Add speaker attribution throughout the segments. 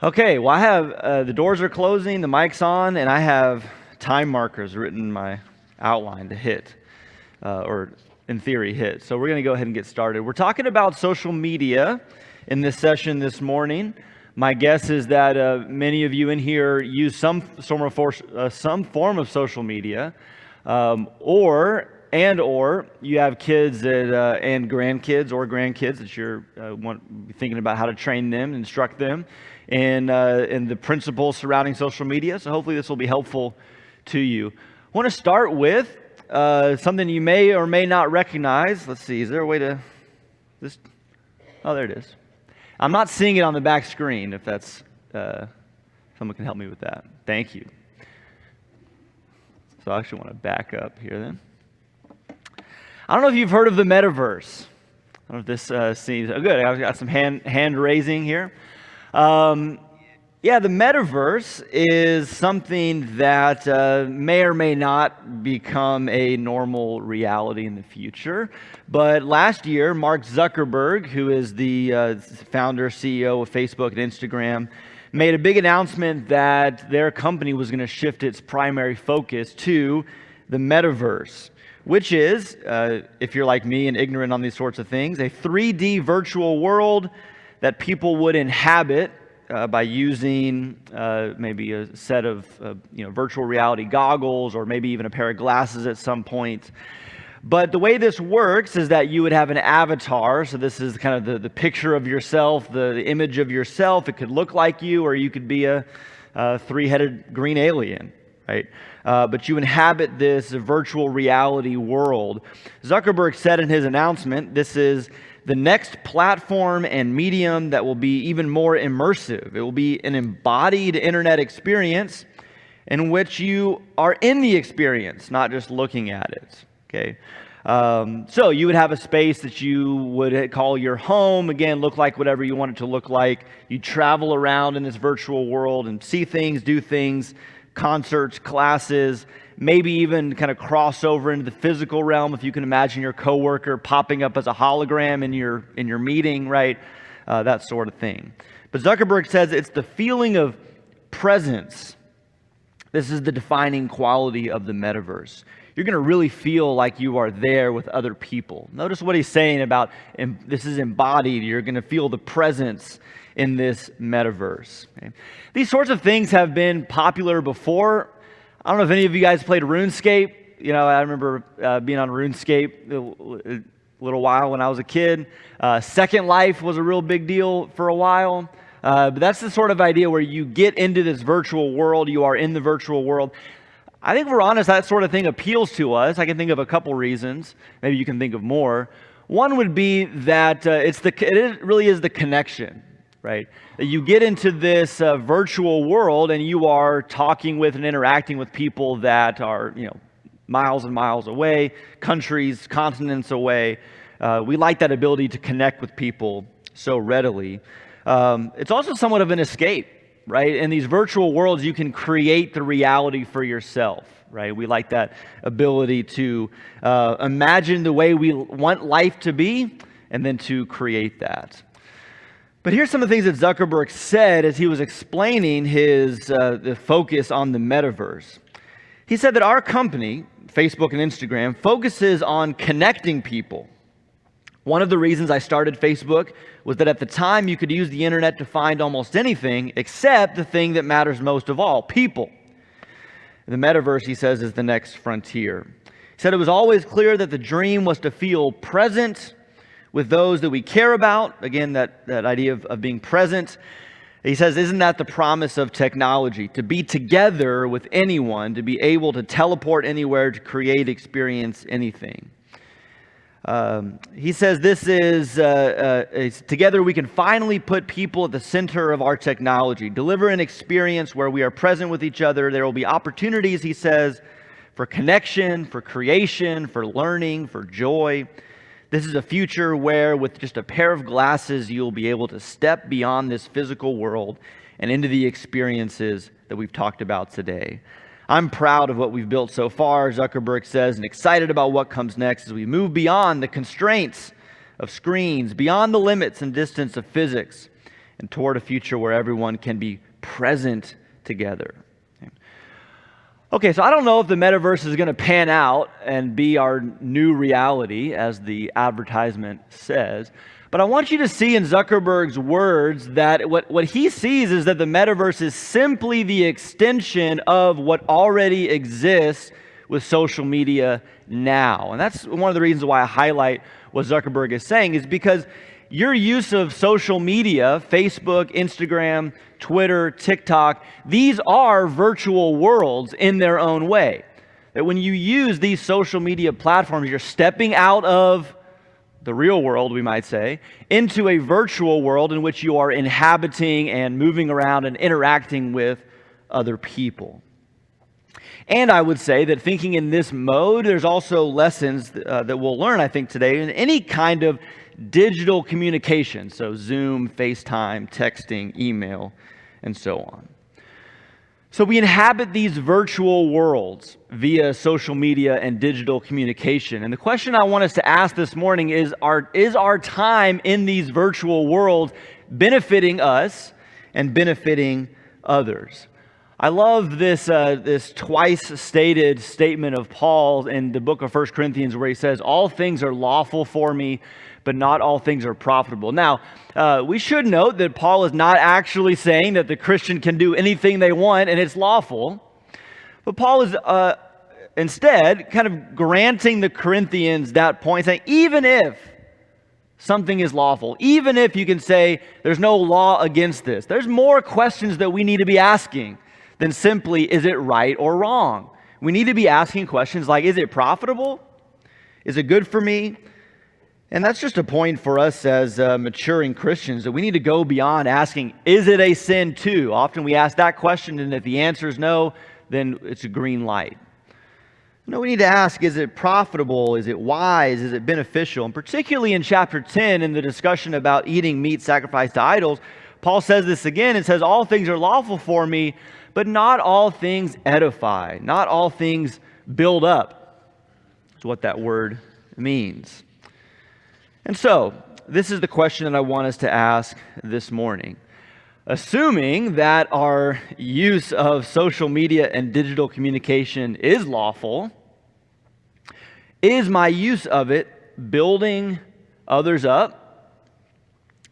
Speaker 1: Okay, well, I have the doors are closing, the mic's on, and I have time markers written in my outline to hit, or in theory, hit. So we're going to go ahead and get started. We're talking about social media in this session this morning. My guess is that many of you in here use some form of social media, or you have kids that, and grandkids that you're thinking about how to train them, instruct them in the principles surrounding social media. So hopefully this will be helpful to you. I want to start with something you may or may not recognize. Let's see, is there a way to this? Oh, there it is. I'm not seeing it on the back screen. If that's someone can help me with that. Thank you. So I actually want to back up here then. I don't know if you've heard of the metaverse. I don't know if this seems good. I've got some hand raising here. The metaverse is something that may or may not become a normal reality in the future. But last year, Mark Zuckerberg, who is the founder, CEO of Facebook and Instagram, made a big announcement that their company was going to shift its primary focus to the metaverse, which is, if you're like me and ignorant on these sorts of things, a 3D virtual world that people would inhabit by using maybe a set of virtual reality goggles, or maybe even a pair of glasses at some point. But the way this works is that you would have an avatar. So this is kind of the picture of yourself, the image of yourself. It could look like you, or you could be a three-headed green alien, right? But you inhabit this virtual reality world. Zuckerberg said in his announcement, this is the next platform and medium that will be even more immersive. It will be an embodied internet experience in which you are in the experience, not just looking at it. Okay, so you would have a space that you would call your home. Again, look like whatever you want it to look like. You travel around in this virtual world and see things, do things, concerts, classes, maybe even kind of cross over into the physical realm. If you can imagine your coworker popping up as a hologram in your meeting, right? That sort of thing. But Zuckerberg says it's the feeling of presence. This is the defining quality of the metaverse. You're going to really feel like you are there with other people. Notice what he's saying about this is embodied. You're going to feel the presence in this metaverse. Okay? These sorts of things have been popular before. I don't know if any of you guys played RuneScape. I remember being on RuneScape a little while when I was a kid. Second Life was a real big deal for a while. But that's the sort of idea where you get into this virtual world. You are in the virtual world. I think if we're honest, that sort of thing appeals to us. I can think of a couple reasons. Maybe you can think of more. One would be that it really is the connection, right? That you get into this virtual world and you are talking with and interacting with people that are, miles and miles away, countries, continents away. We like that ability to connect with people so readily. It's also somewhat of an escape, right? In these virtual worlds, you can create the reality for yourself, right? We like that ability to imagine the way we want life to be and then to create that. But here's some of the things that Zuckerberg said as he was explaining the focus on the metaverse. He said that our company, Facebook and Instagram, focuses on connecting people. One of the reasons I started Facebook was that at the time you could use the internet to find almost anything except the thing that matters most of all, people. The metaverse, he says, is the next frontier. He said it was always clear that the dream was to feel present with those that we care about. Again, that idea of being present. He says, isn't that the promise of technology? To be together with anyone, to be able to teleport anywhere, to create, experience anything. He says this is, together we can finally put people at the center of our technology, deliver an experience where we are present with each other. There will be opportunities, he says, for connection, for creation, for learning, for joy. This is a future where with just a pair of glasses, you'll be able to step beyond this physical world and into the experiences that we've talked about today. I'm proud of what we've built so far, Zuckerberg says, and excited about what comes next as we move beyond the constraints of screens, beyond the limits and distance of physics, and toward a future where everyone can be present together. Okay, so I don't know if the metaverse is going to pan out and be our new reality, as the advertisement says, but I want you to see in Zuckerberg's words that what he sees is that the metaverse is simply the extension of what already exists with social media now. And that's one of the reasons why I highlight what Zuckerberg is saying, is because your use of social media, Facebook, Instagram, Twitter, TikTok, these are virtual worlds in their own way. That when you use these social media platforms, you're stepping out of the real world, we might say, into a virtual world in which you are inhabiting and moving around and interacting with other people. And I would say that thinking in this mode, there's also lessons that we'll learn, I think, today in any kind of digital communication. So Zoom, FaceTime, texting, email, and so on. So we inhabit these virtual worlds via social media and digital communication. And the question I want us to ask this morning is our time in these virtual worlds benefiting us and benefiting others? I love this twice stated statement of Paul in the book of 1 Corinthians where he says, all things are lawful for me, but not all things are profitable. Now, we should note that Paul is not actually saying that the Christian can do anything they want and it's lawful, but Paul is instead kind of granting the Corinthians that point, saying even if something is lawful, even if you can say there's no law against this, there's more questions that we need to be asking than simply, is it right or wrong? We need to be asking questions like, is it profitable? Is it good for me? And that's just a point for us as maturing Christians, that we need to go beyond asking, is it a sin too? Often we ask that question, and if the answer is no, then it's a green light. No, we need to ask, is it profitable? Is it wise? Is it beneficial? And particularly in chapter 10, in the discussion about eating meat sacrificed to idols, Paul says this again and says, all things are lawful for me, but not all things edify. Not all things build up. That's what that word means. And so, this is the question that I want us to ask this morning. Assuming that our use of social media and digital communication is lawful, is my use of it building others up?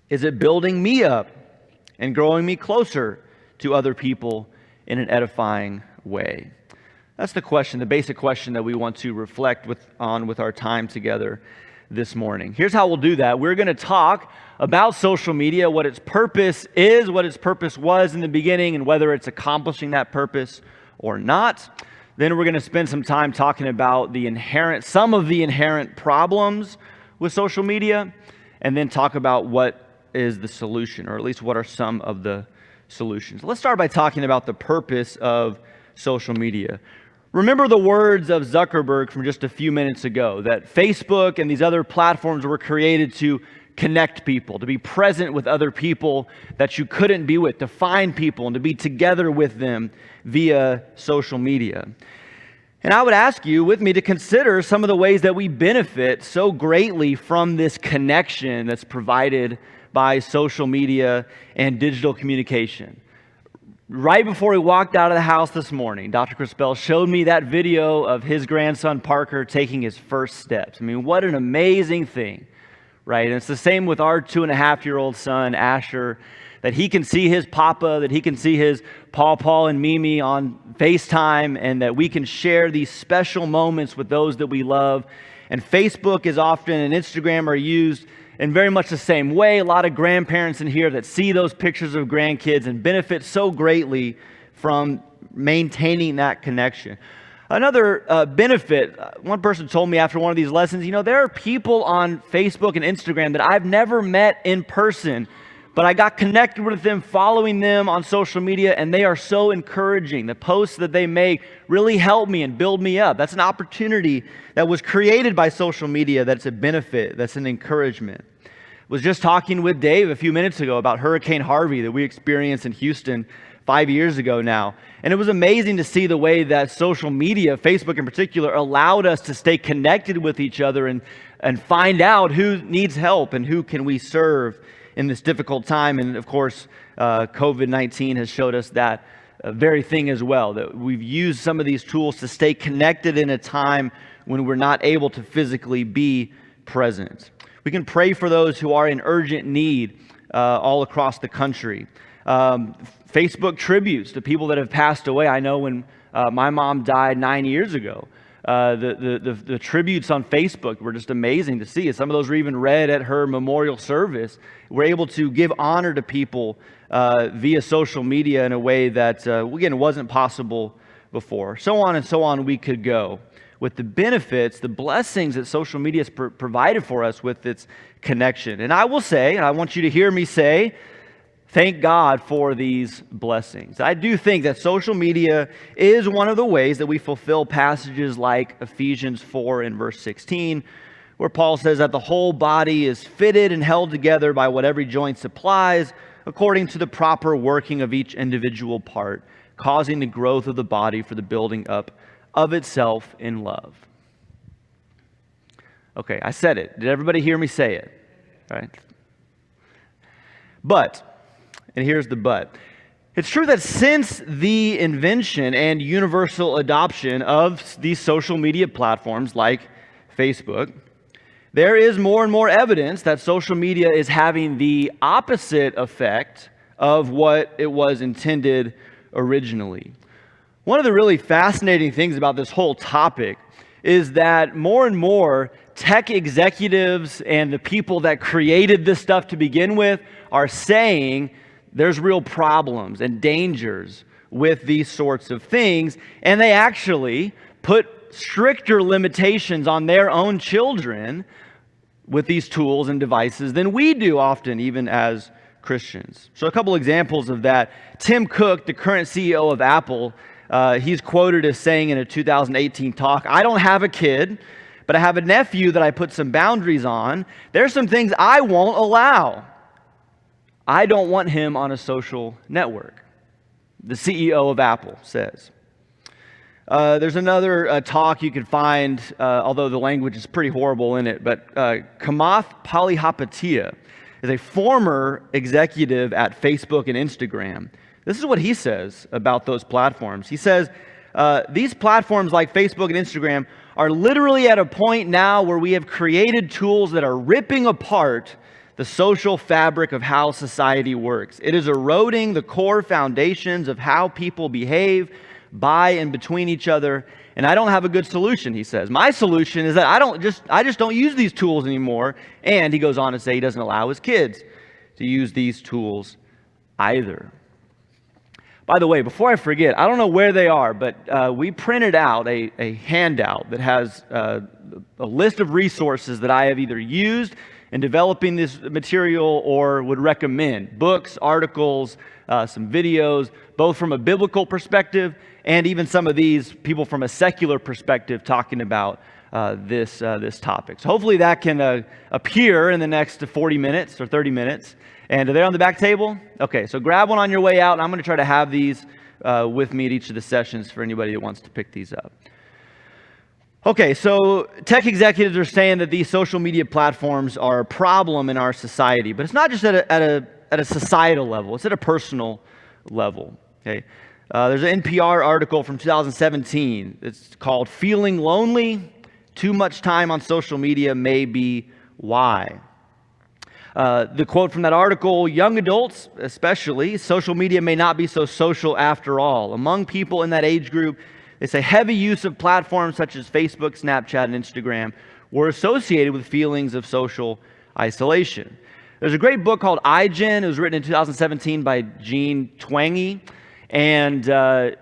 Speaker 1: Is it building me up and growing me closer to other people in an edifying way? That's the question, the basic question that we want to reflect on with our time together this morning. Here's how we'll do that. We're going to talk about social media, what its purpose is, what its purpose was in the beginning, and whether it's accomplishing that purpose or not. Then we're going to spend some time talking about some of the inherent problems with social media, and then talk about what is the solution, or at least what are some of the solutions. Let's start by talking about the purpose of social media. Remember the words of Zuckerberg from just a few minutes ago, that Facebook and these other platforms were created to connect people, to be present with other people that you couldn't be with, to find people and to be together with them via social media. And I would ask you with me to consider some of the ways that we benefit so greatly from this connection that's provided by social media and digital communication. Right before we walked out of the house this morning, Dr. Crispell showed me that video of his grandson Parker taking his first steps. I mean, what an amazing thing, right? And it's the same with our 2.5-year-old son, Asher, that he can see his papa, that he can see his Paw and Mimi on FaceTime, and that we can share these special moments with those that we love. And Facebook is often, and Instagram are used in very much the same way. A lot of grandparents in here that see those pictures of grandkids and benefit so greatly from maintaining that connection. Another benefit, one person told me after one of these lessons, there are people on Facebook and Instagram that I've never met in person, but I got connected with them, following them on social media, and they are so encouraging. The posts that they make really help me and build me up. That's an opportunity that was created by social media that's a benefit, that's an encouragement. Was just talking with Dave a few minutes ago about Hurricane Harvey that we experienced in Houston 5 years ago now. And it was amazing to see the way that social media, Facebook in particular, allowed us to stay connected with each other and find out who needs help and who can we serve in this difficult time. And of course, COVID-19 has showed us that very thing as well, that we've used some of these tools to stay connected in a time when we're not able to physically be present. We can pray for those who are in urgent need all across the country. Facebook tributes to people that have passed away. I know when my mom died 9 years ago, the tributes on Facebook were just amazing to see. Some of those were even read at her memorial service. We're able to give honor to people via social media in a way that, again, wasn't possible before. So on and so on we could go with the benefits, the blessings that social media has provided for us with its connection. And I will say, and I want you to hear me say, thank God for these blessings. I do think that social media is one of the ways that we fulfill passages like Ephesians 4 and verse 16, where Paul says that the whole body is fitted and held together by what every joint supplies, according to the proper working of each individual part, causing the growth of the body for the building up of itself in love. Okay, I said it. Did everybody hear me say it? All right. But, and here's the but, it's true that since the invention and universal adoption of these social media platforms like Facebook, there is more and more evidence that social media is having the opposite effect of what it was intended originally. One of the really fascinating things about this whole topic is that more and more tech executives and the people that created this stuff to begin with are saying there's real problems and dangers with these sorts of things, and they actually put stricter limitations on their own children with these tools and devices than we do often, even as Christians. So a couple examples of that. Tim Cook, the current CEO of Apple, he's quoted as saying in a 2018 talk, "I don't have a kid, but I have a nephew that I put some boundaries on. There's some things I won't allow. I don't want him on a social network," the CEO of Apple says. There's another talk you can find, although the language is pretty horrible in it, but Kamath Palihapitiya is a former executive at Facebook and Instagram. This is what he says about those platforms. He says, these platforms like Facebook and Instagram are literally at a point now where we have created tools that are ripping apart the social fabric of how society works. It is eroding the core foundations of how people behave by and between each other, and I don't have a good solution, he says. My solution is that I just don't use these tools anymore, and he goes on to say he doesn't allow his kids to use these tools either. By the way, before I forget, I don't know where they are, but we printed out a handout that has a list of resources that I have either used in developing this material or would recommend. Books, articles, some videos, both from a biblical perspective and even some of these people from a secular perspective talking about this topic. So hopefully that can appear in the next 40 minutes or 30 minutes. And are they on the back table? Okay, so grab one on your way out, and I'm going to try to have these with me at each of the sessions for anybody that wants to pick these up. Okay, so tech executives are saying that these social media platforms are a problem in our society, but it's not just at a societal level, it's at a personal level. Okay, there's an NPR article from 2017. It's called "Feeling Lonely? Too Much Time on Social Media May Be Why." The quote from that article, "Young adults especially, social media may not be so social after all. Among people in that age group, they say heavy use of platforms such as Facebook, Snapchat, and Instagram were associated with feelings of social isolation." There's a great book called iGen. It was written in 2017 by Jean Twenge. And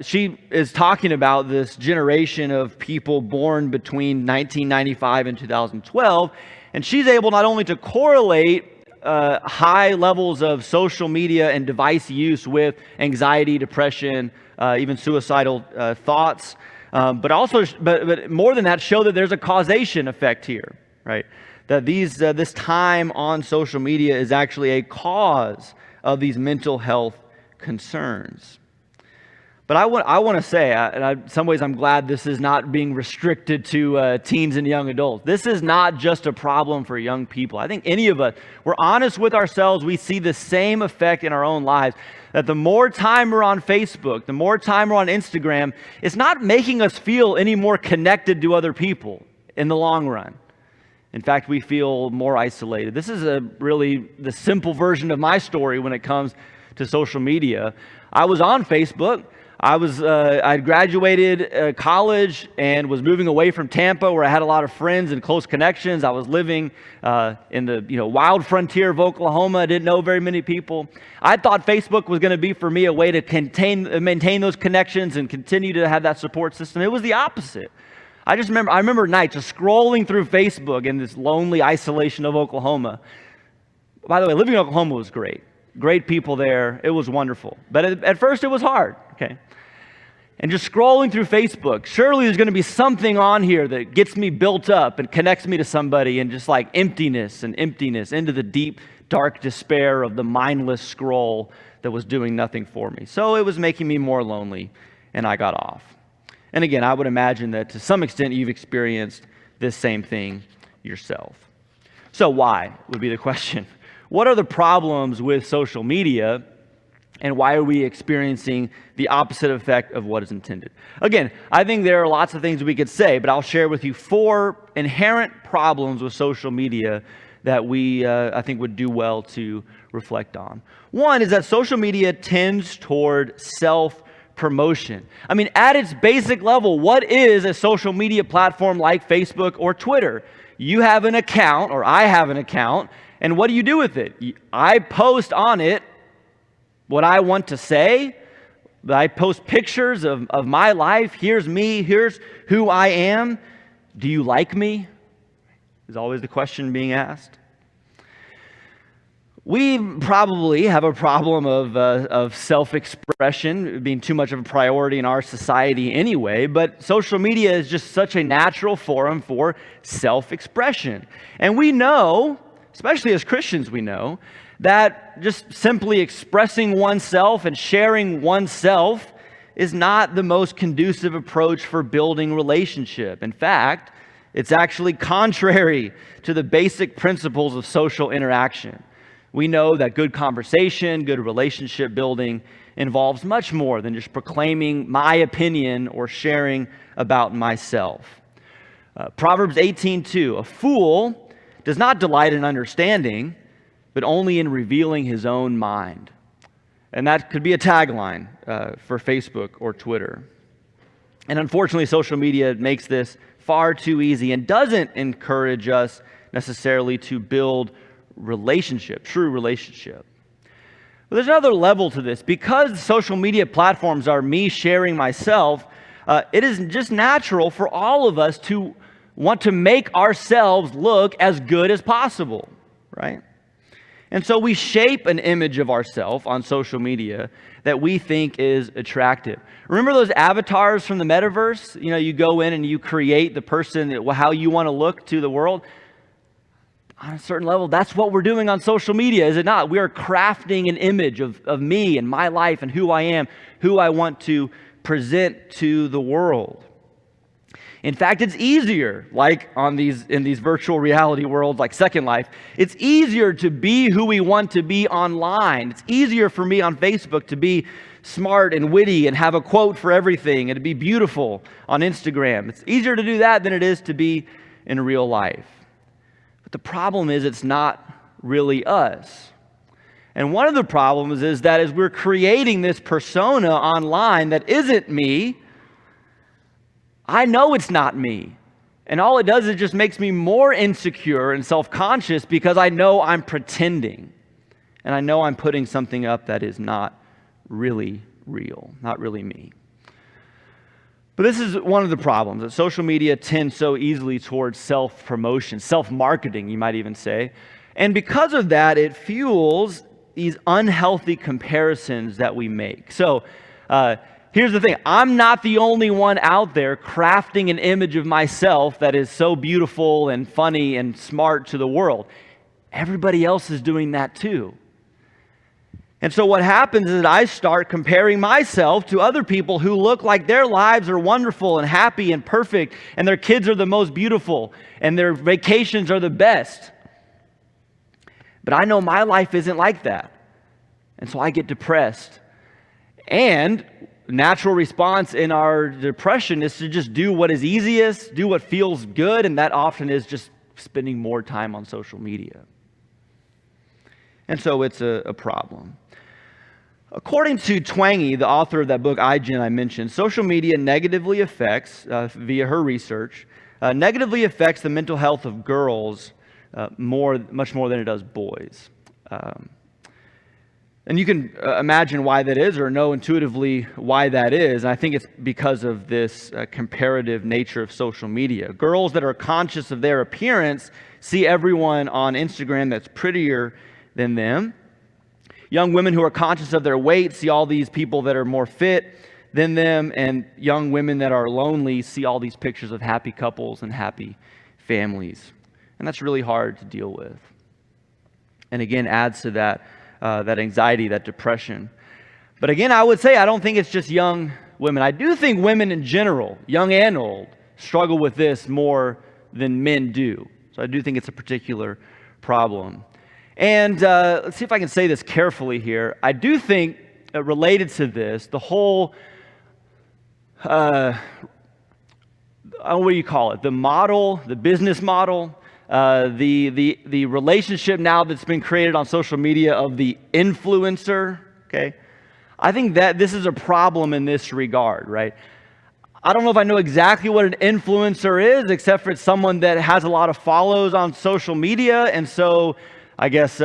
Speaker 1: she is talking about this generation of people born between 1995 and 2012. And she's able not only to correlate high levels of social media and device use with anxiety, depression, even suicidal thoughts, but more than that, show that there's a causation effect here, right? That this time on social media is actually a cause of these mental health concerns. But I want to say, in some ways I'm glad this is not being restricted to teens and young adults. This is not just a problem for young people. I think any of us, we're honest with ourselves, we see the same effect in our own lives, that the more time we're on Facebook, the more time we're on Instagram, it's not making us feel any more connected to other people in the long run. In fact, we feel more isolated. This is really the simple version of my story when it comes to social media. I was on Facebook. I'd graduated college and was moving away from Tampa, where I had a lot of friends and close connections. I was living in the wild frontier of Oklahoma. I didn't know very many people. I thought Facebook was going to be for me a way to maintain those connections and continue to have that support system. It was the opposite. I remember nights just scrolling through Facebook in this lonely isolation of Oklahoma. By the way, living in Oklahoma was great. Great people there. It was wonderful. But at first it was hard, okay? And just scrolling through Facebook, surely there's going to be something on here that gets me built up and connects me to somebody, and just like emptiness into the deep, dark despair of the mindless scroll that was doing nothing for me. So it was making me more lonely, and I got off. And again, I would imagine that to some extent you've experienced this same thing yourself. So why would be the question. What are the problems with social media, and why are we experiencing the opposite effect of what is intended? Again, I think there are lots of things we could say, but I'll share with you 4 inherent problems with social media that we, I think, would do well to reflect on. One is that social media tends toward self-promotion. I mean, at its basic level, what is a social media platform like Facebook or Twitter? You have an account, or I have an account, and what do you do with it? I post on it what I want to say. I post pictures of my life. Here's me. Here's who I am. Do you like me? Is always the question being asked. We probably have a problem of self-expression being too much of a priority in our society anyway, but social media is just such a natural forum for self-expression. And we know, especially as Christians, we know that just simply expressing oneself and sharing oneself is not the most conducive approach for building relationship. In fact, it's actually contrary to the basic principles of social interaction. We know that good conversation, good relationship building involves much more than just proclaiming my opinion or sharing about myself. Proverbs 18:2, a fool does not delight in understanding, but only in revealing his own mind. And that could be a tagline for Facebook or Twitter. And unfortunately, social media makes this far too easy and doesn't encourage us necessarily to build relationship, true relationship. But there's another level to this. Because social media platforms are me sharing myself, it is just natural for all of us to want to make ourselves look as good as possible, right? And so we shape an image of ourselves on social media that we think is attractive. Remember those avatars from the metaverse? You know, you go in and you create the person, how you want to look to the world. On a certain level, that's what we're doing on social media, is it not? We are crafting an image of me and my life and who I am, who I want to present to the world. In fact, it's easier, like in these virtual reality worlds like Second Life, it's easier to be who we want to be online. It's easier for me on Facebook to be smart and witty and have a quote for everything and to be beautiful on Instagram. It's easier to do that than it is to be in real life. But the problem is it's not really us. And one of the problems is that as we're creating this persona online that isn't me, I know it's not me. And all it does is just makes me more insecure and self-conscious because I know I'm pretending. And I know I'm putting something up that is not really real, not really me. But this is one of the problems, that social media tends so easily towards self-promotion, self-marketing, you might even say. And because of that, it fuels these unhealthy comparisons that we make. So here's the thing. I'm not the only one out there crafting an image of myself that is so beautiful and funny and smart to the world. Everybody else is doing that too. And so what happens is that I start comparing myself to other people who look like their lives are wonderful and happy and perfect, and their kids are the most beautiful, and their vacations are the best. But I know my life isn't like that. And so I get depressed. And natural response in our depression is to just do what is easiest, do what feels good, and that often is just spending more time on social media. And so it's a problem. According to Twangy, the author of that book, iGen, I mentioned, social media negatively affects, via her research, negatively affects the mental health of girls much more than it does boys. And you can imagine why that is, or know intuitively why that is. And I think it's because of this comparative nature of social media. Girls that are conscious of their appearance see everyone on Instagram that's prettier than them. Young women who are conscious of their weight see all these people that are more fit than them, and young women that are lonely see all these pictures of happy couples and happy families. And that's really hard to deal with. And again, adds to that anxiety, that depression. But again, I would say I don't think it's just young women. I do think women in general, young and old, struggle with this more than men do. So I do think it's a particular problem. And let's see if I can say this carefully here. I do think, related to this, the whole, what do you call it? The model, the business model, the relationship now that's been created on social media of the influencer, okay? I think that this is a problem in this regard, right? I don't know if I know exactly what an influencer is, except for it's someone that has a lot of follows on social media, and so I guess,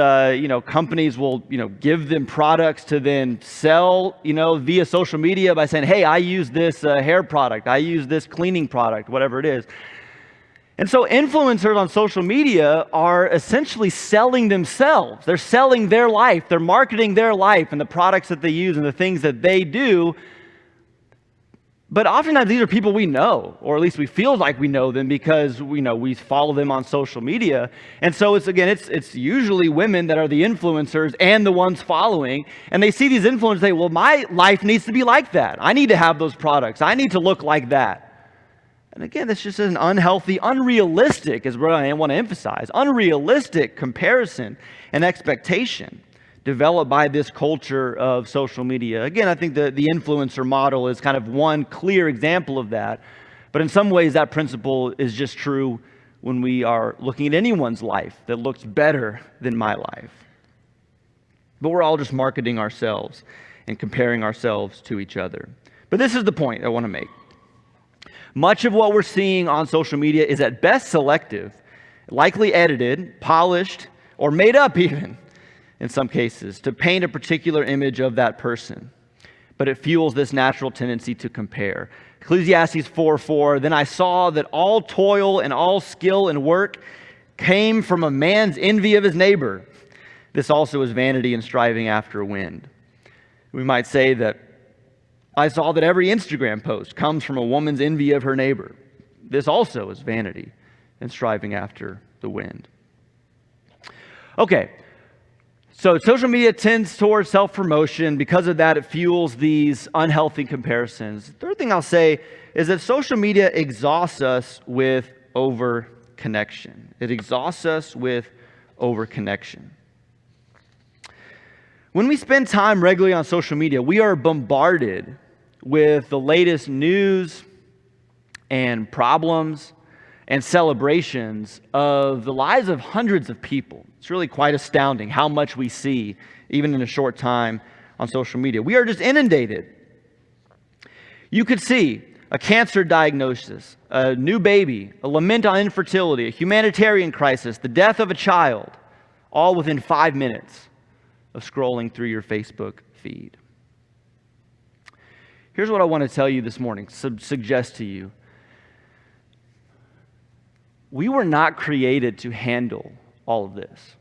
Speaker 1: companies will, give them products to then sell, via social media by saying, hey, I use this hair product, I use this cleaning product, whatever it is. And so influencers on social media are essentially selling themselves. They're selling their life. They're marketing their life and the products that they use and the things that they do. But oftentimes these are people we know, or at least we feel like we know them because we follow them on social media. And so it's usually women that are the influencers and the ones following. And they see these influencers and say, well, my life needs to be like that. I need to have those products. I need to look like that. And again, this just is an unhealthy, unrealistic, is what I want to emphasize, unrealistic comparison and expectation developed by this culture of social media. Again, I think the influencer model is kind of one clear example of that. But in some ways, that principle is just true when we are looking at anyone's life that looks better than my life. But we're all just marketing ourselves and comparing ourselves to each other. But this is the point I want to make. Much of what we're seeing on social media is at best selective, likely edited, polished, or made up even, in some cases, to paint a particular image of that person. But it fuels this natural tendency to compare. Ecclesiastes 4:4, then I saw that all toil and all skill and work came from a man's envy of his neighbor. This also is vanity and striving after wind. We might say that I saw that every Instagram post comes from a woman's envy of her neighbor. This also is vanity and striving after the wind. Okay. So social media tends towards self-promotion. Because of that, it fuels these unhealthy comparisons. The third thing I'll say is that social media exhausts us with over-connection. It exhausts us with over-connection. When we spend time regularly on social media, we are bombarded with the latest news and problems and celebrations of the lives of hundreds of people. It's really quite astounding how much we see, even in a short time, on social media. We are just inundated. You could see a cancer diagnosis, a new baby, a lament on infertility, a humanitarian crisis, the death of a child, all within 5 minutes of scrolling through your Facebook feed. Here's what I want to tell you this morning, suggest to you. We were not created to handle all of this.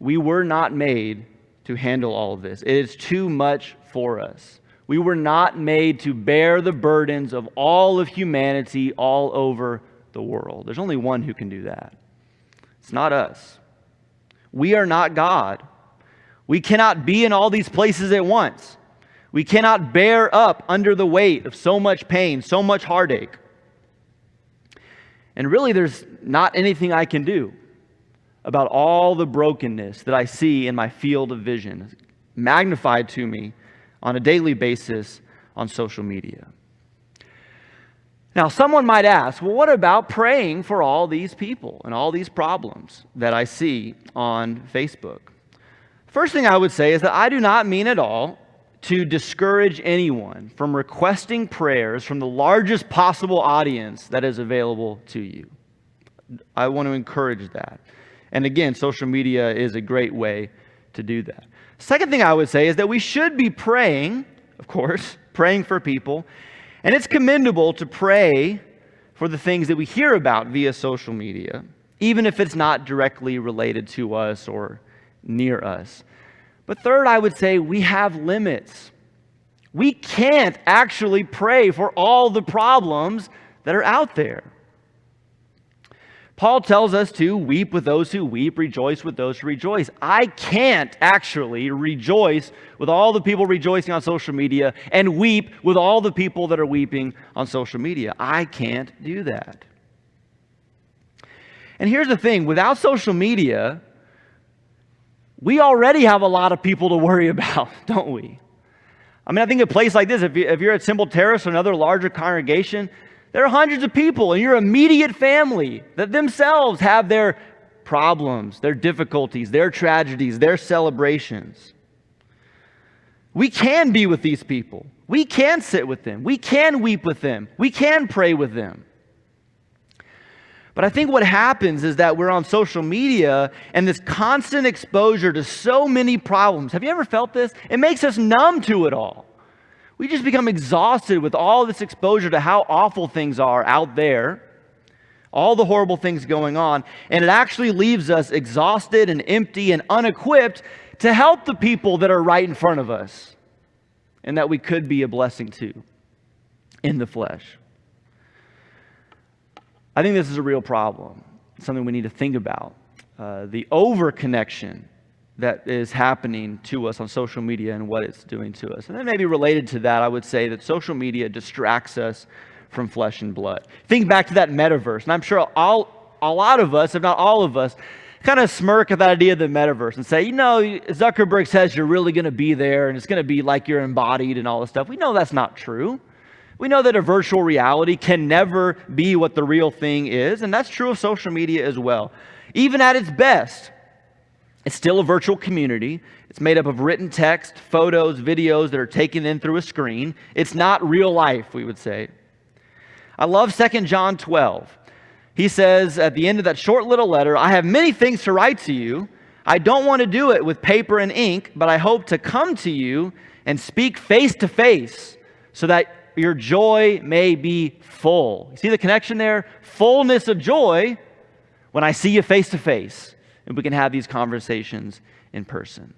Speaker 1: We were not made to handle all of this. It is too much for us. We were not made to bear the burdens of all of humanity all over the world. There's only one who can do that. It's not us. We are not God. We cannot be in all these places at once. We cannot bear up under the weight of so much pain, so much heartache. And really, there's not anything I can do about all the brokenness that I see in my field of vision, magnified to me on a daily basis on social media. Now, someone might ask, well, what about praying for all these people and all these problems that I see on Facebook? First thing I would say is that I do not mean at all to discourage anyone from requesting prayers from the largest possible audience that is available to you. I want to encourage that. And again, social media is a great way to do that. Second thing I would say is that we should be praying, of course, praying for people. And it's commendable to pray for the things that we hear about via social media, even if it's not directly related to us or near us. But third, I would say we have limits. We can't actually pray for all the problems that are out there. Paul tells us to weep with those who weep, rejoice with those who rejoice. I can't actually rejoice with all the people rejoicing on social media and weep with all the people that are weeping on social media. I can't do that. And here's the thing, without social media, we already have a lot of people to worry about, don't we? I mean, I think a place like this, if you're at Simple Terrace or another larger congregation, there are hundreds of people in your immediate family that themselves have their problems, their difficulties, their tragedies, their celebrations. We can be with these people. We can sit with them. We can weep with them. We can pray with them. But I think what happens is that we're on social media and this constant exposure to so many problems. Have you ever felt this? It makes us numb to it all. We just become exhausted with all this exposure to how awful things are out there, all the horrible things going on, and it actually leaves us exhausted and empty and unequipped to help the people that are right in front of us and that we could be a blessing to in the flesh. I think this is a real problem, something we need to think about. The over-connection that is happening to us on social media and what it's doing to us. And then maybe related to that, I would say that social media distracts us from flesh and blood. Think back to that metaverse, and I'm sure a lot of us, if not all of us, kind of smirk at that idea of the metaverse and say, you know, Zuckerberg says you're really going to be there and it's going to be like you're embodied and all this stuff. We know that's not true. We know that a virtual reality can never be what the real thing is, and that's true of social media as well. Even at its best, it's still a virtual community. It's made up of written text, photos, videos that are taken in through a screen. It's not real life, we would say. I love 2 John 12. He says at the end of that short little letter, I have many things to write to you. I don't want to do it with paper and ink, but I hope to come to you and speak face to face so that your joy may be full. You see the connection there? Fullness of joy when I see you face to face. And we can have these conversations in person.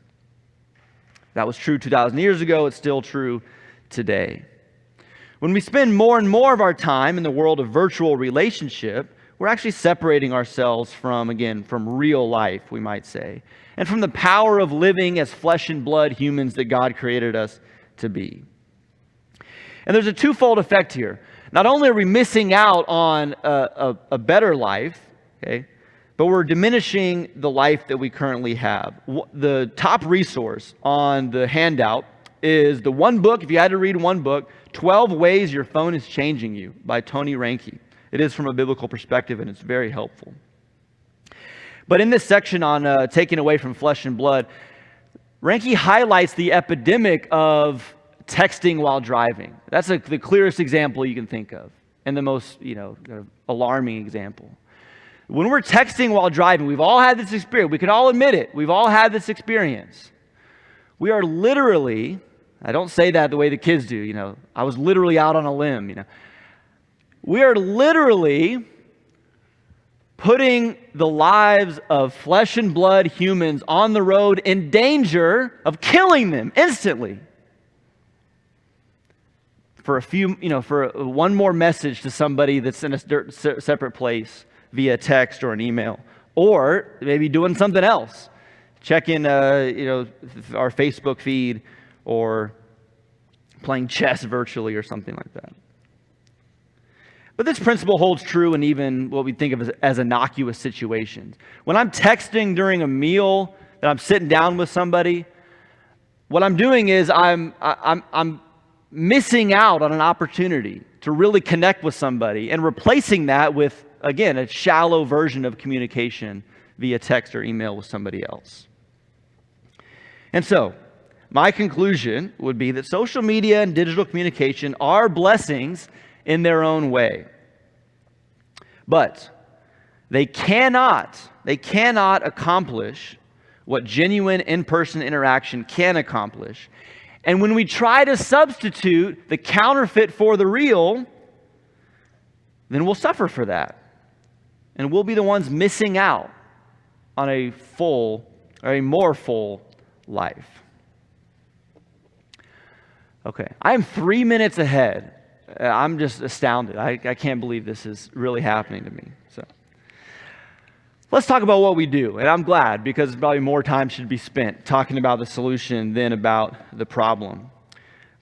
Speaker 1: That was true 2,000 years ago. It's still true today. When we spend more and more of our time in the world of virtual relationship, we're actually separating ourselves from real life, we might say, and from the power of living as flesh and blood humans that God created us to be. And there's a twofold effect here. Not only are we missing out on a better life, okay, but we're diminishing the life that we currently have. The top resource on the handout is the one book, if you had to read one book, 12 Ways Your Phone is Changing You by Tony Reinke. It is from a biblical perspective and it's very helpful. But in this section on taking away from flesh and blood, Reinke highlights the epidemic of texting while driving. That's the clearest example you can think of and the most alarming example. When we're texting while driving, we've all had this experience. We can all admit it. We've all had this experience. We are literally, I don't say that the way the kids do, I was literally out on a limb, We are literally putting the lives of flesh and blood humans on the road in danger of killing them instantly. For for one more message to somebody that's in a separate place via text or an email, or maybe doing something else, checking our Facebook feed, or playing chess virtually or something like that. But this principle holds true in even what we think of as innocuous situations. When I'm texting during a meal, that I'm sitting down with somebody, what I'm doing is I'm missing out on an opportunity to really connect with somebody, and replacing that with, again, a shallow version of communication via text or email with somebody else. And so, my conclusion would be that social media and digital communication are blessings in their own way. But they cannot accomplish what genuine in-person interaction can accomplish. And when we try to substitute the counterfeit for the real, then we'll suffer for that. And we'll be the ones missing out on a full, or a more full life. Okay, I am 3 minutes ahead. I'm just astounded. I can't believe this is really happening to me. So let's talk about what we do. And I'm glad, because probably more time should be spent talking about the solution than about the problem.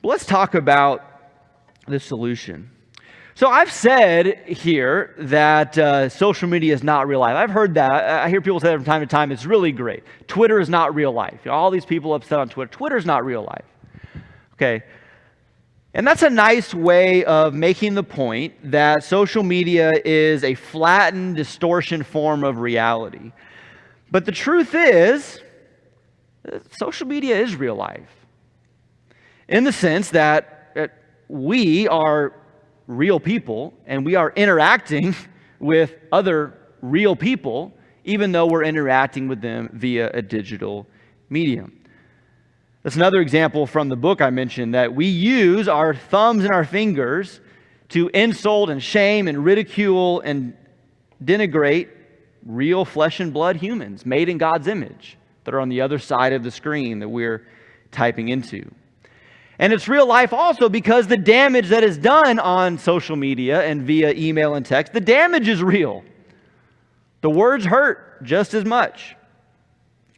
Speaker 1: But let's talk about the solution. So I've said here that social media is not real life. I've heard that. I hear people say that from time to time. It's really great. Twitter is not real life. All these people upset on Twitter. Twitter's not real life. Okay. And that's a nice way of making the point that social media is a flattened distortion form of reality. But the truth is, social media is real life. In the sense that we are real people, and we are interacting with other real people, even though we're interacting with them via a digital medium. That's another example from the book I mentioned, that we use our thumbs and our fingers to insult and shame and ridicule and denigrate real flesh and blood humans made in God's image that are on the other side of the screen that we're typing into. And it's real life also because the damage that is done on social media and via email and text, the damage is real. The words hurt just as much.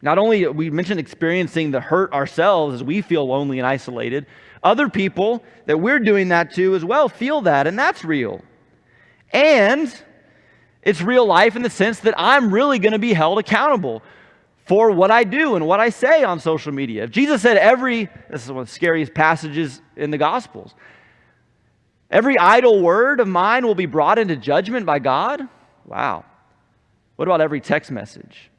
Speaker 1: Not only we mentioned experiencing the hurt ourselves as we feel lonely and isolated, other people that we're doing that to as well feel that, and that's real. And it's real life in the sense that I'm really going to be held accountable for what I do and what I say on social media. If Jesus said this is one of the scariest passages in the Gospels, every idle word of mine will be brought into judgment by God. Wow. What about every text message,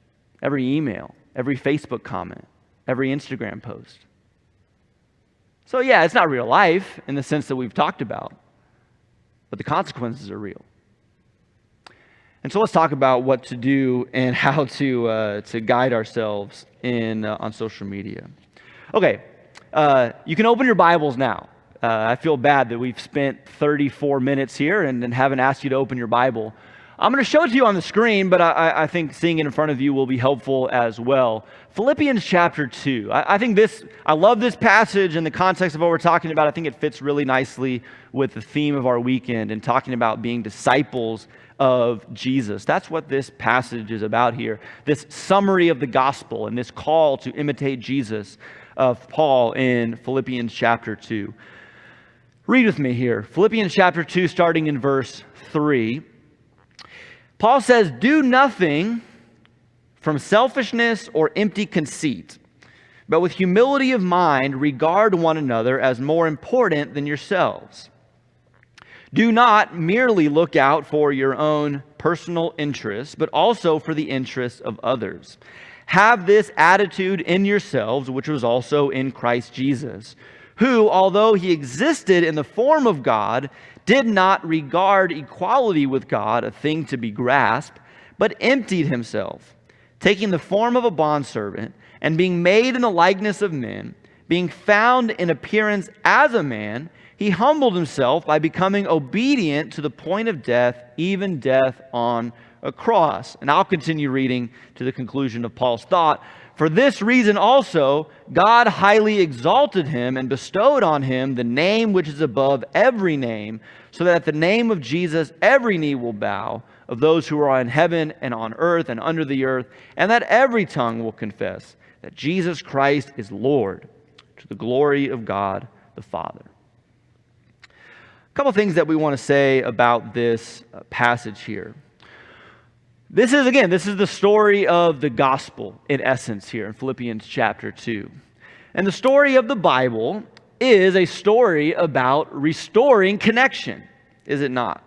Speaker 1: every email, every Facebook comment, every Instagram post? So yeah, it's not real life in the sense that we've talked about, but the consequences are real. And so let's talk about what to do and how to guide ourselves on social media. Okay, you can open your Bibles now. I feel bad that we've spent 34 minutes here and haven't asked you to open your Bible. I'm going to show it to you on the screen, but I think seeing it in front of you will be helpful as well. Philippians chapter 2. I love this passage in the context of what we're talking about. I think it fits really nicely with the theme of our weekend and talking about being disciples of Jesus. That's what this passage is about here. This summary of the gospel and this call to imitate Jesus of Paul in Philippians chapter 2. Read with me here. Philippians chapter 2, starting in verse 3. Paul says, "Do nothing from selfishness or empty conceit, but with humility of mind regard one another as more important than yourselves. Do not merely look out for your own personal interests, but also for the interests of others. Have this attitude in yourselves, which was also in Christ Jesus, who, although he existed in the form of God, did not regard equality with God a thing to be grasped, but emptied himself, taking the form of a bondservant, and being made in the likeness of men, being found in appearance as a man, he humbled himself by becoming obedient to the point of death, even death on a cross." And I'll continue reading to the conclusion of Paul's thought. "For this reason also, God highly exalted him and bestowed on him the name which is above every name, so that at the name of Jesus every knee will bow, of those who are in heaven and on earth and under the earth, and that every tongue will confess that Jesus Christ is Lord, to the glory of God the Father. A couple things that we want to say about this passage here. This is the story of the gospel in essence here in Philippians chapter 2. And the story of the Bible is a story about restoring connection, is it not?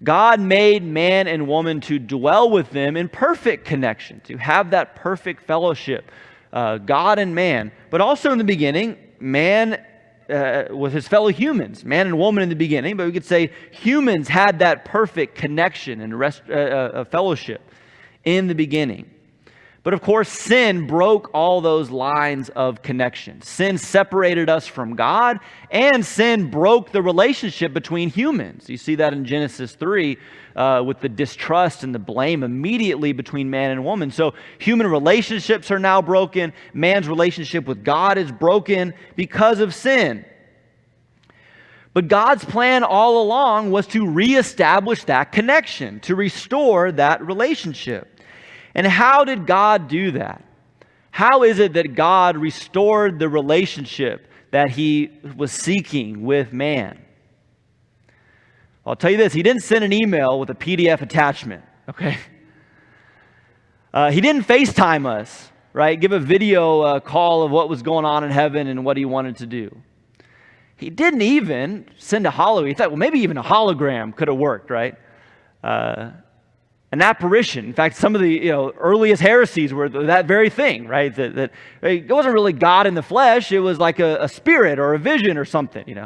Speaker 1: God made man and woman to dwell with them in perfect connection, to have that perfect fellowship, God and man. But also in the beginning, man with his fellow humans, man and woman in the beginning, but we could say humans had that perfect connection and fellowship in the beginning. But of course, sin broke all those lines of connection. Sin separated us from God, and sin broke the relationship between humans. You see that in Genesis 3 with the distrust and the blame immediately between man and woman. So human relationships are now broken. Man's relationship with God is broken because of sin. But God's plan all along was to reestablish that connection, to restore that relationship. And how did God do that? How is it that God restored the relationship that he was seeking with man? I'll tell you this, he didn't send an email with a PDF attachment, okay? He didn't FaceTime us, right? Give a video call of what was going on in heaven and what he wanted to do. He didn't even send a hologram. He thought, well, maybe even a hologram could have worked, right? An apparition. In fact, some of the earliest heresies were that very thing, right? That it wasn't really God in the flesh. It was like a spirit or a vision or something,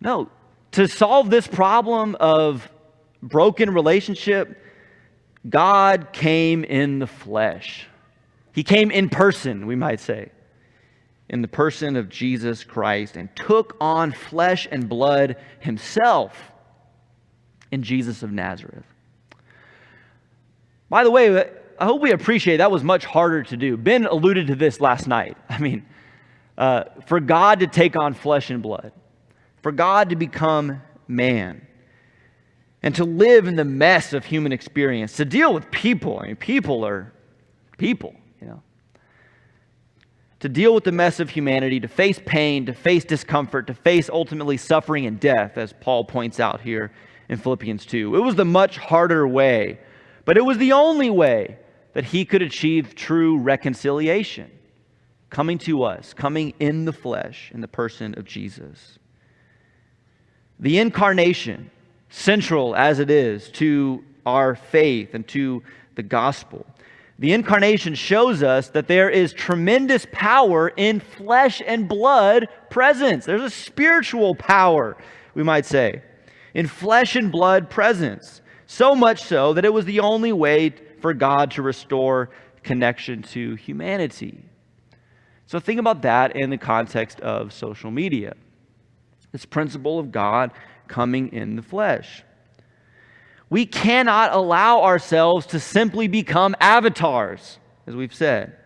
Speaker 1: No, to solve this problem of broken relationship, God came in the flesh. He came in person, we might say, in the person of Jesus Christ, and took on flesh and blood himself in Jesus of Nazareth. By the way, I hope we appreciate that was much harder to do. Ben alluded to this last night. For God to take on flesh and blood, for God to become man, and to live in the mess of human experience, to deal with people. People are people, To deal with the mess of humanity, to face pain, to face discomfort, to face ultimately suffering and death, as Paul points out here in Philippians 2. It was the much harder way. But it was the only way that he could achieve true reconciliation, coming to us, coming in the flesh, in the person of Jesus. The incarnation, central as it is to our faith and to the gospel, the incarnation shows us that there is tremendous power in flesh and blood presence. There's a spiritual power, we might say, in flesh and blood presence. So much so that it was the only way for God to restore connection to humanity. So think about that in the context of social media. This principle of God coming in the flesh. We cannot allow ourselves to simply become avatars, as we've said.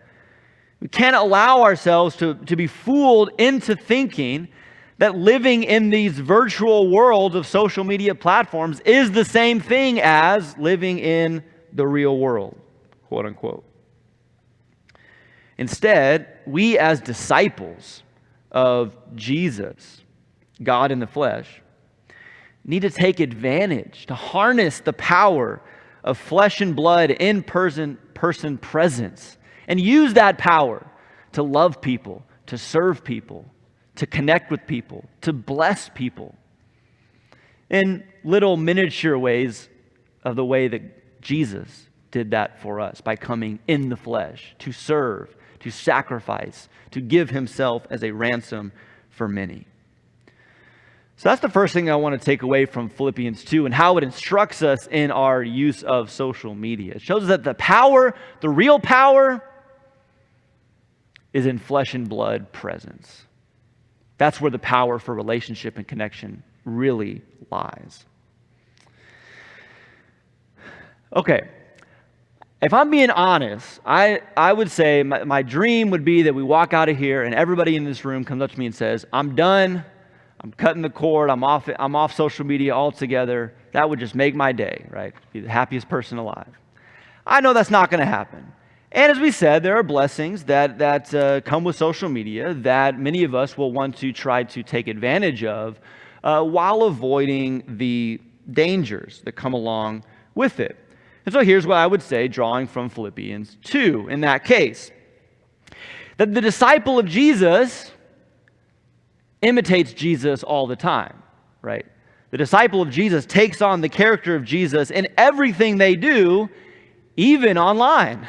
Speaker 1: We can't allow ourselves to be fooled into thinking that living in these virtual worlds of social media platforms is the same thing as living in the real world, quote unquote. Instead, we as disciples of Jesus, God in the flesh, need to take advantage, to harness the power of flesh and blood in person presence, and use that power to love people, to serve people, to connect with people, to bless people in little miniature ways of the way that Jesus did that for us by coming in the flesh to serve, to sacrifice, to give himself as a ransom for many. So that's the first thing I want to take away from Philippians 2 and how it instructs us in our use of social media. It shows us that the power, the real power, is in flesh and blood presence. That's where the power for relationship and connection really lies. Okay, if I'm being honest, I would say my dream would be that we walk out of here and everybody in this room comes up to me and says, I'm done I'm cutting the cord. I'm off social media altogether. That would just make my day, right? Be the happiest person alive. I know that's not going to happen. And as we said, there are blessings that come with social media that many of us will want to try to take advantage of while avoiding the dangers that come along with it. And so here's what I would say, drawing from Philippians 2 in that case. That the disciple of Jesus imitates Jesus all the time, right? The disciple of Jesus takes on the character of Jesus in everything they do, even online,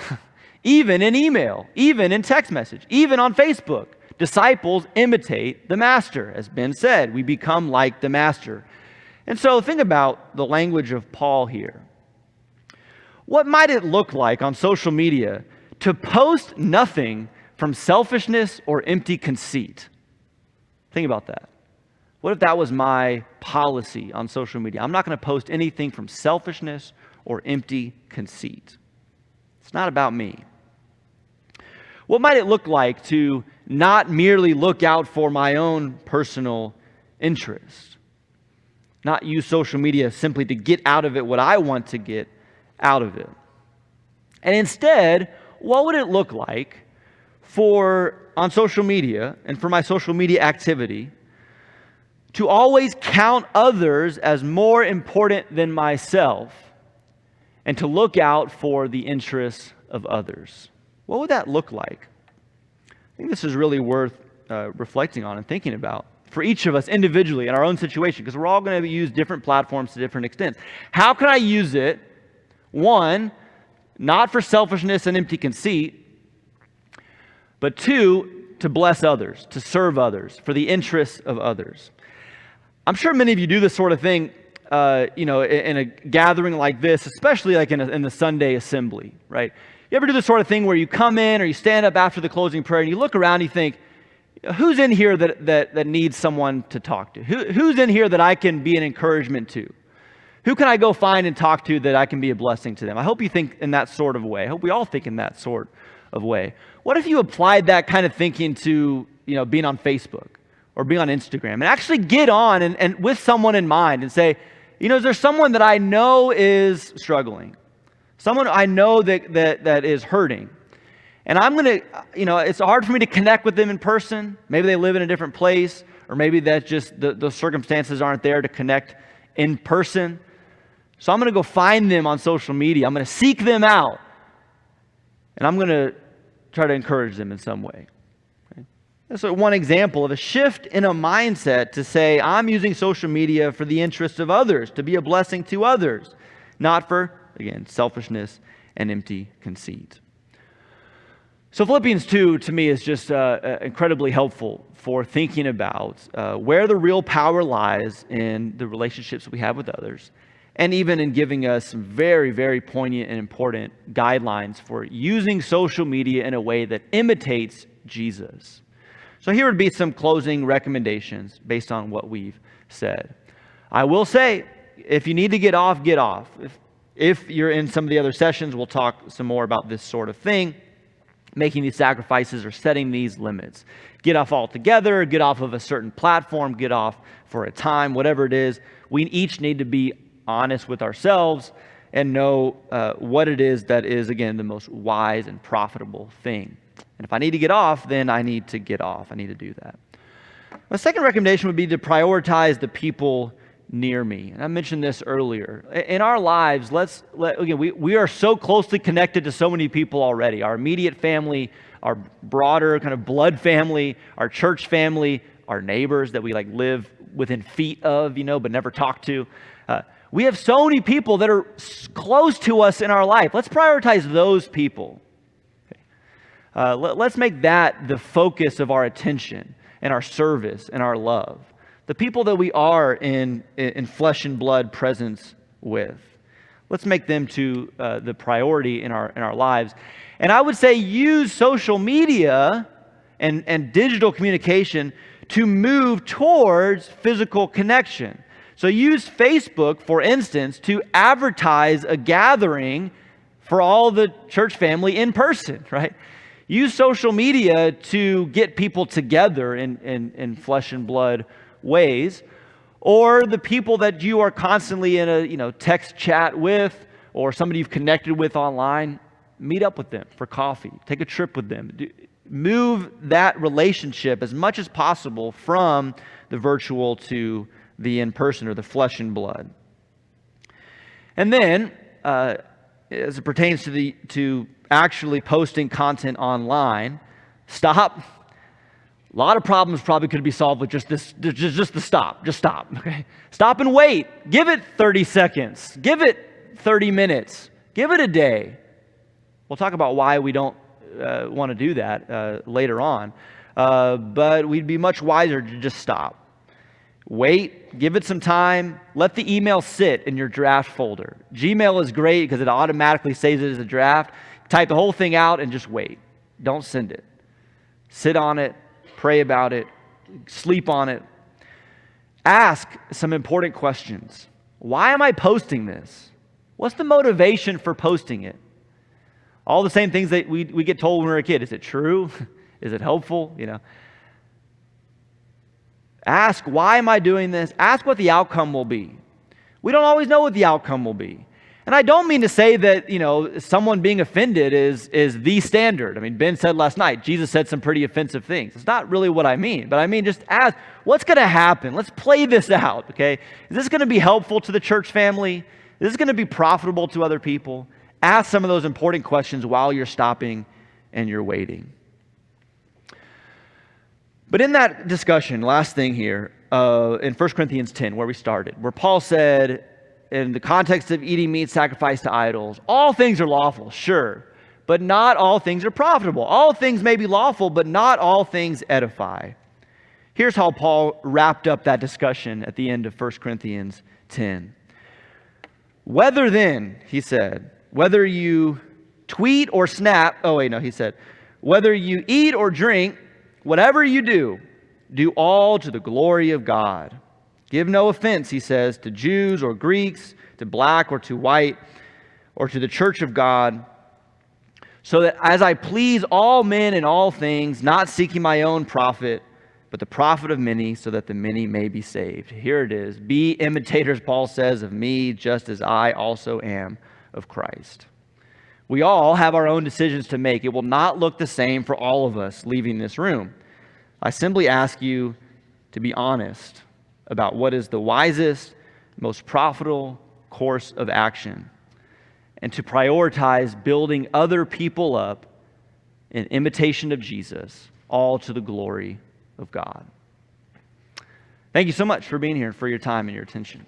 Speaker 1: even in email, even in text message, even on Facebook. Disciples imitate the master. As Ben said, we become like the master. And so think about the language of Paul here. What might it look like on social media to post nothing from selfishness or empty conceit? Think about that. What if that was my policy on social media? I'm not going to post anything from selfishness or empty conceit. It's not about me. What might it look like to not merely look out for my own personal interest? Not use social media simply to get out of it what I want to get out of it. And instead, what would it look like on social media and for my social media activity to always count others as more important than myself and to look out for the interests of others? What would that look like? I think this is really worth reflecting on and thinking about for each of us individually in our own situation, because we're all going to use different platforms to different extents. How can I use it, one, not for selfishness and empty conceit, but two, to bless others, to serve others, for the interests of others? I'm sure many of you do this sort of thing, in a gathering like this, especially like in the Sunday assembly, right? You ever do this sort of thing where you come in or you stand up after the closing prayer and you look around and you think, who's in here that needs someone to talk to? Who's in here that I can be an encouragement to? Who can I go find and talk to that I can be a blessing to them? I hope you think in that sort of way. I hope we all think in that sort of way. What if you applied that kind of thinking to, being on Facebook or being on Instagram and actually get on and with someone in mind and say, is there someone that I know is struggling? Someone I know that is hurting. And I'm going to, it's hard for me to connect with them in person. Maybe they live in a different place, or maybe that's just the circumstances aren't there to connect in person. So I'm going to go find them on social media. I'm going to seek them out. And I'm going to try to encourage them in some way. Okay? That's one example of a shift in a mindset to say, I'm using social media for the interests of others, to be a blessing to others, not for, again, selfishness and empty conceit. So Philippians 2, to me, is just incredibly helpful for thinking about where the real power lies in the relationships we have with others, and even in giving us some very, very poignant and important guidelines for using social media in a way that imitates Jesus. So here would be some closing recommendations based on what we've said. I will say, if you need to get off, get off. If you're in some of the other sessions, we'll talk some more about this sort of thing, making these sacrifices or setting these limits. Get off altogether, get off of a certain platform, get off for a time, whatever it is. We each need to be honest with ourselves and know what it is that is, again, the most wise and profitable thing. And if I need to get off, then I need to get off. I need to do that. My second recommendation would be to prioritize the people near me. And I mentioned this earlier. In our lives, we are so closely connected to so many people already. Our immediate family, our broader kind of blood family, our church family, our neighbors that we live within feet of, but never talk to. We have so many people that are close to us in our life. Let's prioritize those people. Okay. Let's make that the focus of our attention and our service and our love. The people that we are in flesh and blood presence with. Let's make them to the priority in our lives. And I would say use social media and digital communication to move towards physical connection. So use Facebook, for instance, to advertise a gathering for all the church family in person, right? Use social media to get people together in flesh and blood ways, or the people that you are constantly in a text chat with, or somebody you've connected with online. Meet up with them for coffee. Take a trip with them. Move that relationship as much as possible from the virtual to the in-person or the flesh and blood. And then, as it pertains to actually posting content online, stop. A lot of problems probably could be solved with just the stop. Just stop. Okay, stop and wait. Give it 30 seconds. Give it 30 minutes. Give it a day. We'll talk about why we don't want to do that later on. But we'd be much wiser to just stop. Wait, give it some time. Let the email sit in your draft folder. Gmail is great because it automatically saves it as a draft. Type the whole thing out and just wait. Don't send it. Sit on it, pray about it, sleep on it. Ask some important questions. Why am I posting this? What's the motivation for posting it? All the same things that we get told when we're a kid. Is it true? Is it helpful? Ask, why am I doing this? Ask what the outcome will be. We don't always know what the outcome will be. And I don't mean to say that, someone being offended is the standard. I mean, Ben said last night, Jesus said some pretty offensive things. It's not really what I mean, but I mean just ask, what's going to happen? Let's play this out, okay? Is this going to be helpful to the church family? Is this going to be profitable to other people? Ask some of those important questions while you're stopping and you're waiting. But in that discussion, last thing here, in 1 Corinthians 10, where we started, where Paul said, in the context of eating meat sacrificed to idols, all things are lawful, sure, but not all things are profitable. All things may be lawful, but not all things edify. Here's how Paul wrapped up that discussion at the end of 1 Corinthians 10. Whether then, he said, whether you tweet or snap, he said, whether you eat or drink, whatever you do all to the glory of God. Give no offense, he says, to Jews or Greeks, to black or to white, or to the church of God, so that as I please all men in all things, not seeking my own profit, but the profit of many, so that the many may be saved. Here it is. Be imitators, Paul says, of me, just as I also am of Christ. We all have our own decisions to make. It will not look the same for all of us leaving this room. I simply ask you to be honest about what is the wisest, most profitable course of action, and to prioritize building other people up in imitation of Jesus, all to the glory of God. Thank you so much for being here and for your time and your attention.